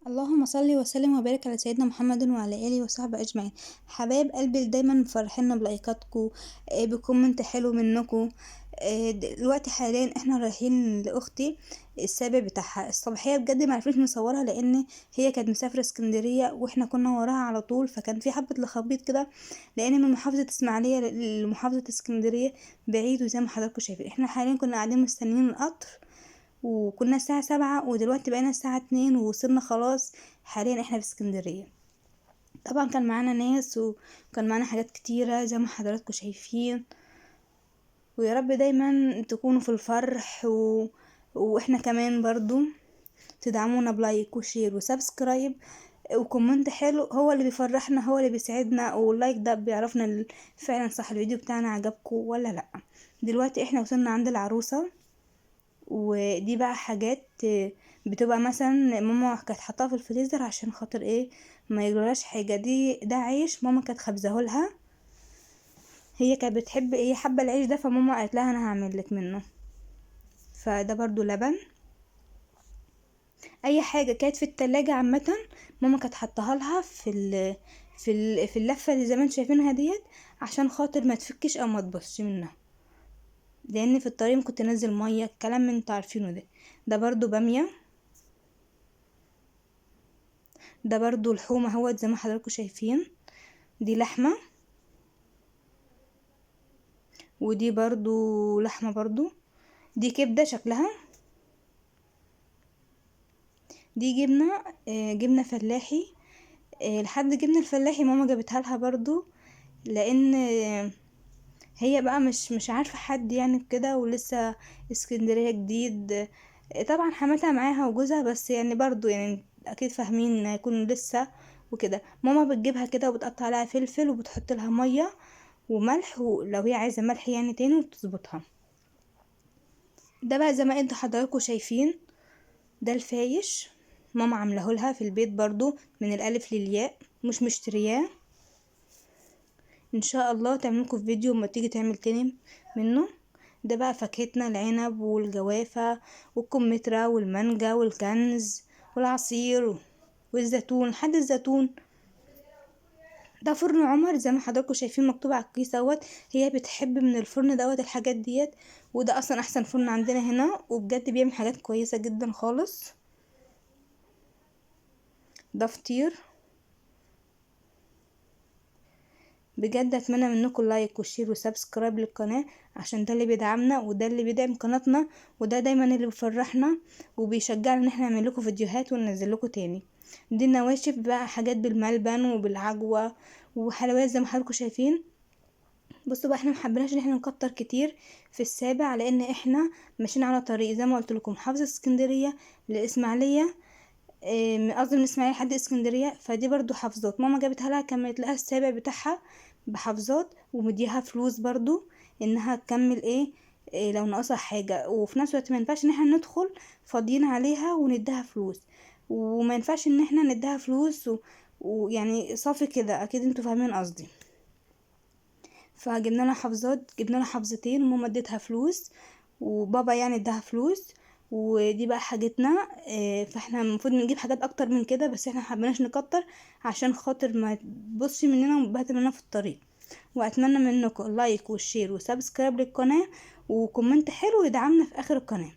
اللهم صل وسلم وبارك على سيدنا محمد وعلى اله وصحبه اجمعين. حبايب قلبي دايما مفرحينا بلايكاتكم، بكومنت حلو منكم. دلوقتي حاليا احنا رايحين لاختي السابع بتاعها الصباحيه، بجد معرفناش نصورها لان هي كانت مسافره اسكندريه واحنا كنا وراها على طول، فكان في حبه لخبيط كده لان من محافظه اسماعيليه لمحافظه اسكندريه بعيد. وزي ما حضراتكم شايفين احنا حاليا كنا قاعدين مستنيين القطر، وكنا الساعة 7 ودلوقتي بقينا الساعة 2 ووصلنا خلاص. حاليا احنا في اسكندرية. طبعا كان معانا ناس وكان معانا حاجات كتيرة زي ما حضراتكم شايفين. ويا رب دايما تكونوا في الفرح واحنا كمان برضو تدعمونا بلايك وشير وسبسكرايب وكومنت حلو، هو اللي بيفرحنا، هو اللي بيسعدنا، واللايك ده بيعرفنا فعلا صح الفيديو بتاعنا عجبكم ولا لا. دلوقتي احنا وصلنا عند العروسة، ودي بقى حاجات بتبقى مثلا ماما كانت حطاها في الفريزر عشان خاطر ايه ما يجراش حاجه. ده عيش ماما كانت خبزهولها، هي كانت بتحب ايه حابه العيش ده، فماما قالت لها انا هعمل لك منه. فده برضو لبن، اي حاجه كانت في التلاجة عامه ماما كانت حطاها لها في اللفه اللي زي ما انتم شايفينها ديت عشان خاطر ما تفكش او ما تبصش منها، لان في الطريق كنت انزل ميه الكلام من انتوا عارفينه ده. ده برضو باميه، ده برضو لحوم اهوت زي ما حضراتكم شايفين. دي لحمة، ودي برضو لحمة برضو. دي كبدة شكلها. دي جبنة، جبنة فلاحي. لحد جبنة الفلاحي ماما جابتها لها برضو، لان هي بقى مش عارفة حد يعني كده، ولسه اسكندرية جديد. طبعا حماتها معاها وجوزها، بس يعني برضو يعني اكيد فاهمين هيكونوا لسه وكده. ماما بتجيبها كده وبتقطع لها فلفل وبتحط لها مية وملح، ولو هي عايزة ملح يعني تاني وتظبطها. ده بقى زي ما انتوا حضراتكم شايفين، ده الفايش ماما عاملاه في البيت برضو من الالف للياء، مش مشترياه. ان شاء الله تعملكم في فيديو ما تيجي تعمل تاني منه. ده بقى فاكهتنا العنب والجوافة والكمثرى والمانجا والكنز والعصير والزيتون لحد الزيتون. ده فرن عمر زي ما حضراتكم شايفين مكتوب على الكيس دوت، هي بتحب من الفرن دوت الحاجات ديت، وده اصلا احسن فرن عندنا هنا وبجد بيعمل حاجات كويسة جدا خالص. ده فطير. بجد اتمنى منكم لايك وشير وسبسكرايب للقناة عشان ده اللي بيدعمنا وده اللي بيدعم قناتنا، وده دايما اللي بيفرحنا وبيشجعنا ان احنا نعمل لكم فيديوهات وننزل لكم تاني. دي النواشف بقى حاجات بالملبن وبالعجوة وحلويات زي ما حضراتكم شايفين. بصوا بقى احنا محبناش ان احنا نكتر كتير في السابع، لان احنا ماشيين على طريق زي ما قلت لكم محافظة اسكندرية للاسماعيلية، قصدي من اسماعيلية لحد اسكندرية. فدي برضو حافظات ماما جابتها لها، كملت لها السابع بتاعها بحافظات ومديها فلوس برضو انها تكمل إيه لو ناقصها حاجة. وفي نفس الوقت ما ينفعش ان احنا ندخل فاضيين عليها ونديها فلوس، وما ينفعش ان احنا نديها فلوس ويعني صافي كده، اكيد انتوا فاهمين قصدي. فجبنا لها حافظات، جبنا لها حافظتين وماما اديتها فلوس وبابا يعني اداها فلوس. ودي بقى حاجتنا. فاحنا المفروض نجيب حاجات اكتر من كده، بس احنا محبناش نكتر عشان خاطر ما تبصي مننا وتبهدل مننا في الطريق. واتمنى منكم اللايك والشير وسبسكرايب للقناة وكومنت حلو يدعمنا في اخر القناة.